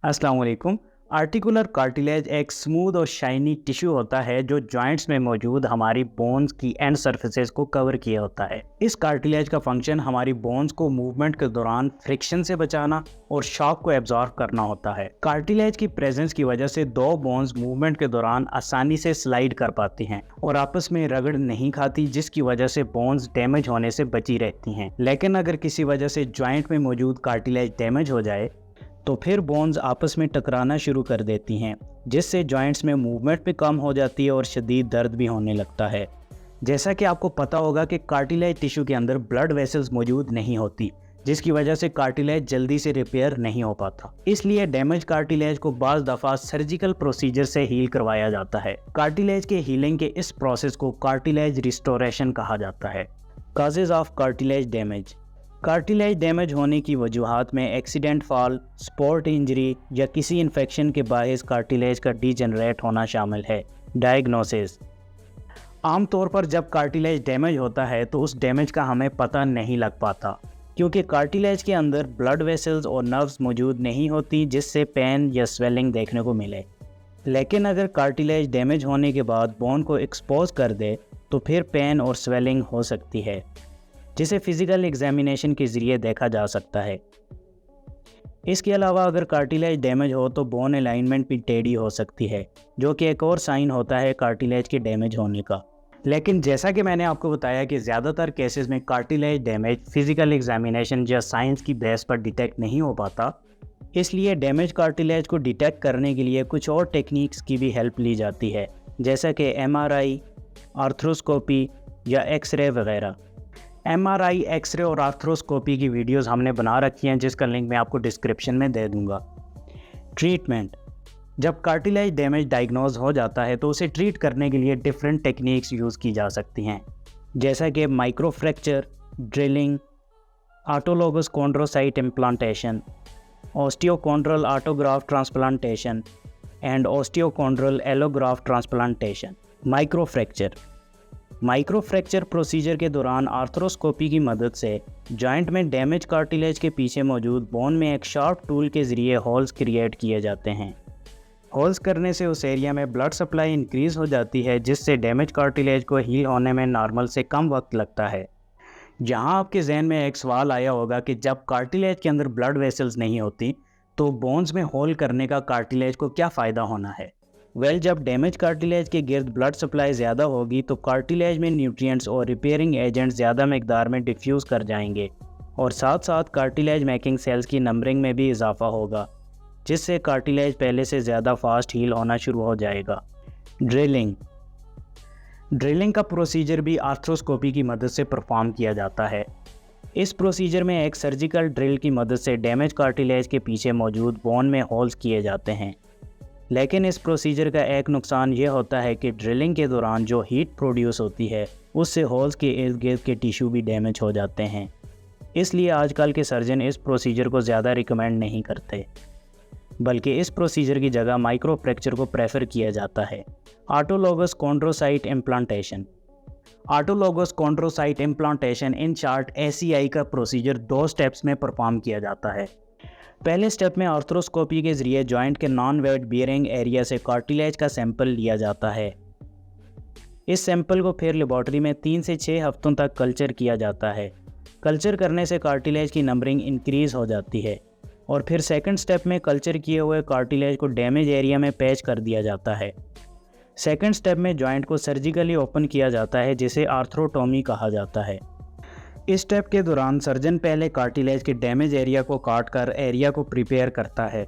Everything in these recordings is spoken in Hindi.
अस्सलाम वालेकुम। आर्टिकुलर कार्टिलेज एक स्मूथ और शाइनी टिश्यू होता है जो जॉइंट्स में मौजूद हमारी बोन्स की एंड सर्फेसेस को कवर किया होता है। इस कार्टिलेज का फंक्शन हमारी बोन्स को मूवमेंट के दौरान फ्रिक्शन से बचाना और शॉक को एब्जॉर्ब करना होता है। कार्टिलेज की प्रेजेंस की वजह से दो बोन्स मूवमेंट के दौरान आसानी से स्लाइड कर पाती हैं और आपस में रगड़ नहीं खाती, जिसकी वजह से बोन्स डैमेज होने से बची रहती हैं। लेकिन अगर किसी वजह से जॉइंट में मौजूद कार्टिलेज डैमेज हो जाए तो फिर बोन्स आपस में टकराना शुरू कर देती हैं, जिससे जॉइंट्स में मूवमेंट भी कम हो जाती है और शदीद दर्द भी होने लगता है। जैसा कि आपको पता होगा कि कार्टिलेज टिश्यू के अंदर ब्लड वेसल्स मौजूद नहीं होती, जिसकी वजह से कार्टिलेज जल्दी से रिपेयर नहीं हो पाता। इसलिए डैमेज कार्टिलेज को बाज़ दफ़ा सर्जिकल प्रोसीजर से हील करवाया जाता है। कार्टिलेज के हीलिंग के इस प्रोसेस को कार्टिलेज रिस्टोरेशन कहा जाता है। Causes of cartilage damage. Cartilage damage होने की वजूहात में एक्सीडेंट, फॉल, स्पोर्ट इंजरी या किसी इन्फेक्शन के बायस कार्टिलेज का डीजनरेट होना शामिल है। डायग्नोसिस। आमतौर पर जब कार्टिलेज डैमेज होता है तो उस डैमेज का हमें पता नहीं लग पाता, क्योंकि कार्टिलेज के अंदर ब्लड वेसल्स और नर्व्स मौजूद नहीं होती जिससे पेन या स्वेलिंग देखने को मिले। लेकिन अगर कार्टिलेज डैमेज होने के बाद बोन को एक्सपोज कर दे तो फिर पेन और स्वेलिंग हो सकती है, जिसे फिजिकल एग्जामिनेशन के ज़रिए देखा जा सकता है। इसके अलावा अगर कार्टिलेज डैमेज हो तो बोन अलाइनमेंट भी टेढ़ी हो सकती है, जो कि एक और साइन होता है कार्टिलेज के डैमेज होने का। लेकिन जैसा कि मैंने आपको बताया कि ज़्यादातर केसेस में कार्टिलेज डैमेज फिजिकल एग्जामिनेशन या साइंस की बेस पर डिटेक्ट नहीं हो पाता, इसलिए डैमेज कार्टिलेज को डिटेक्ट करने के लिए कुछ और टेक्निक्स की भी हेल्प ली जाती है, जैसा कि MRI, आर्थ्रोस्कोपी या एक्सरे वगैरह। MRI, एक्सरे और आर्थ्रोस्कोपी की वीडियोस हमने बना रखी हैं, जिसका लिंक मैं आपको डिस्क्रिप्शन में दे दूंगा। ट्रीटमेंट। जब कार्टिलेज डैमेज डायग्नोज हो जाता है तो उसे ट्रीट करने के लिए डिफरेंट टेक्निक्स यूज़ की जा सकती हैं, जैसा कि micro fracture, drilling, autologous chondrocyte implantation, osteochondral autograft transplantation and osteochondral allograft transplantation. Micro fracture procedure के दौरान आर्थ्रोस्कोपी की मदद से जॉइंट में डैमेज कार्टिलेज के पीछे मौजूद बोन में एक शार्प टूल के ज़रिए होल्स क्रिएट किए जाते हैं। होल्स करने से उस एरिया में ब्लड सप्लाई इंक्रीज़ हो जाती है, जिससे डैमेज कार्टिलेज को हील होने में नॉर्मल से कम वक्त लगता है। जहां आपके जहन में एक सवाल आया होगा कि जब कार्टिलेज के अंदर ब्लड वेसल्स नहीं होती तो बोन्स में होल करने का कार्टिलेज को क्या फ़ायदा होना है। जब डैमेज कार्टिलेज के गिर्द ब्लड सप्लाई ज़्यादा होगी तो कार्टिलेज में न्यूट्रिएंट्स और रिपेयरिंग एजेंट्स ज़्यादा मकदार में डिफ्यूज़ कर जाएंगे और साथ साथ कार्टिलेज मेकिंग सेल्स की नंबरिंग में भी इजाफा होगा, जिससे कार्टिलेज पहले से ज़्यादा फास्ट हील होना शुरू हो जाएगा। ड्रिलिंग का प्रोसीजर भी आर्थ्रोस्कोपी की मदद से परफॉर्म किया जाता है। इस प्रोसीजर में एक सर्जिकल ड्रिल की मदद से डैमेज कार्टिलेज के पीछे मौजूद बोन में होल्स किए जाते हैं। लेकिन इस प्रोसीजर का एक नुकसान ये होता है कि ड्रिलिंग के दौरान जो हीट प्रोड्यूस होती है उससे होल्स के इर्द गिर्द के टिश्यू भी डैमेज हो जाते हैं। इसलिए आजकल के सर्जन इस प्रोसीजर को ज़्यादा रिकमेंड नहीं करते, बल्कि इस प्रोसीजर की जगह माइक्रो फ्रैक्चर को प्रेफर किया जाता है। Autologous chondrocyte implantation. Autologous chondrocyte implantation in short ACI का प्रोसीजर 2 स्टेप्स में परफॉर्म किया जाता है। पहले स्टेप में आर्थ्रोस्कोपी के ज़रिए जॉइंट के नॉन वेट बियरिंग एरिया से कार्टिलेज का सैंपल लिया जाता है। इस सैंपल को फिर लेबॉर्ट्री में 3 से 6 हफ्तों तक कल्चर किया जाता है। कल्चर करने से कार्टिलेज की नंबरिंग इंक्रीज़ हो जाती है और फिर सेकंड स्टेप में कल्चर किए हुए कार्टिलेज को डैमेज एरिया में पैच कर दिया जाता है। सेकंड स्टेप में जॉइंट को सर्जिकली ओपन किया जाता है, जिसे आर्थ्रोटोमी कहा जाता है। इस स्टेप के दौरान सर्जन पहले कार्टिलेज के डैमेज एरिया को काट कर एरिया को प्रिपेयर करता है।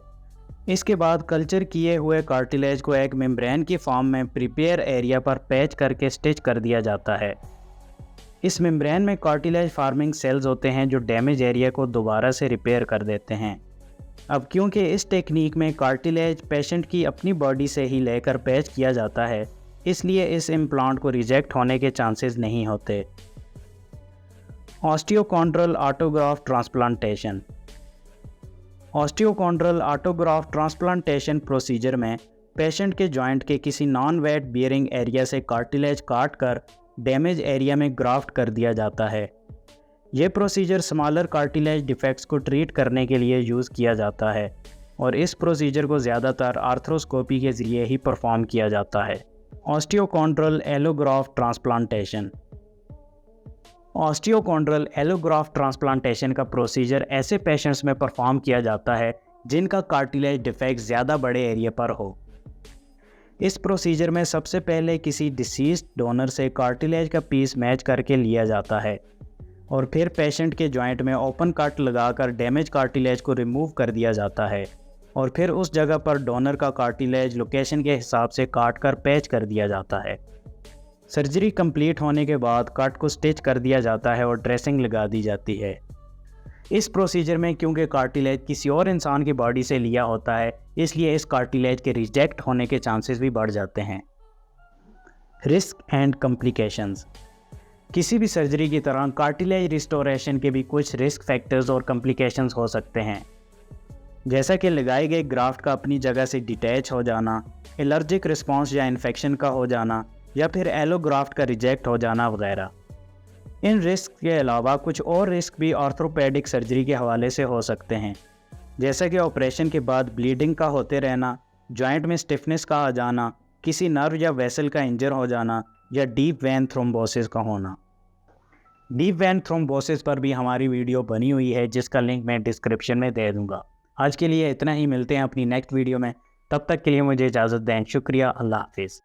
इसके बाद कल्चर किए हुए कार्टिलेज को एक मेम्ब्रेन की फॉर्म में प्रिपेयर एरिया पर पैच करके स्टिच कर दिया जाता है। इस मेम्ब्रेन में कार्टिलेज फार्मिंग सेल्स होते हैं जो डैमेज एरिया को दोबारा से रिपेयर कर देते हैं। अब क्योंकि इस टेक्निक में कार्टिलेज पेशेंट की अपनी बॉडी से ही लेकर पैच किया जाता है, इसलिए इस इम्प्लांट को रिजेक्ट होने के चांसेस नहीं होते। Osteochondral autograft transplantation. Osteochondral autograft transplantation procedure में पेशेंट के जॉइंट के किसी नॉन वेट बियरिंग एरिया से कार्टिलेज काट कर डैमेज एरिया में ग्राफ्ट कर दिया जाता है। यह प्रोसीजर स्मॉलर कार्टिलेज डिफेक्ट्स को ट्रीट करने के लिए यूज़ किया जाता है और इस प्रोसीजर को ज़्यादातर आर्थ्रोस्कोपी के ज़रिए ही परफॉर्म किया जाता है। ऑस्टियोकॉन्ड्रल एलोग्राफ्ट ट्रांसप्लांटेशन। ऑस्टियोकॉन्ड्रल एलोग्राफ्ट ट्रांसप्लांटेशन का प्रोसीजर ऐसे पेशेंट्स में परफॉर्म किया जाता है जिनका कार्टिलेज डिफेक्ट ज़्यादा बड़े एरिया पर हो। इस प्रोसीजर में सबसे पहले किसी डिसीज्ड डोनर से कार्टिलेज का पीस मैच करके लिया जाता है और फिर पेशेंट के जॉइंट में ओपन कट लगाकर डैमेज कार्टिलेज को रिमूव कर दिया जाता है और फिर उस जगह पर डोनर का कार्टिलेज लोकेशन के हिसाब से काट कर पैच कर दिया जाता है। सर्जरी कंप्लीट होने के बाद कट को स्टिच कर दिया जाता है और ड्रेसिंग लगा दी जाती है। इस प्रोसीजर में क्योंकि कार्टिलेज किसी और इंसान की बॉडी से लिया होता है, इसलिए इस कार्टिलेज के रिजेक्ट होने के चांसेस भी बढ़ जाते हैं। Risk and complications. किसी भी सर्जरी की तरह कार्टिलेज रिस्टोरेशन के भी कुछ रिस्क फैक्टर्स और कॉम्प्लिकेशंस हो सकते हैं, जैसा कि लगाए गए ग्राफ्ट का अपनी जगह से डिटैच हो जाना, एलर्जिक रिस्पॉन्स या इन्फेक्शन का हो जाना, या फिर एलोग्राफ्ट का रिजेक्ट हो जाना वगैरह। इन रिस्क के अलावा कुछ और रिस्क भी ऑर्थोपेडिक सर्जरी के हवाले से हो सकते हैं, जैसा कि ऑपरेशन के बाद ब्लीडिंग का होते रहना, जॉइंट में स्टिफनेस का आ जाना, किसी नर्व या वेसल का इंजर हो जाना या डीप वेन थ्रोम्बोसिस का होना। डीप वेन थ्रोम्बोसिस पर भी हमारी वीडियो बनी हुई है, जिसका लिंक मैं डिस्क्रिप्शन में दे दूँगा। आज के लिए इतना ही, मिलते हैं अपनी नेक्स्ट वीडियो में। तब तक के लिए मुझे इजाज़त दें। शुक्रिया। अल्लाह हाफिज़।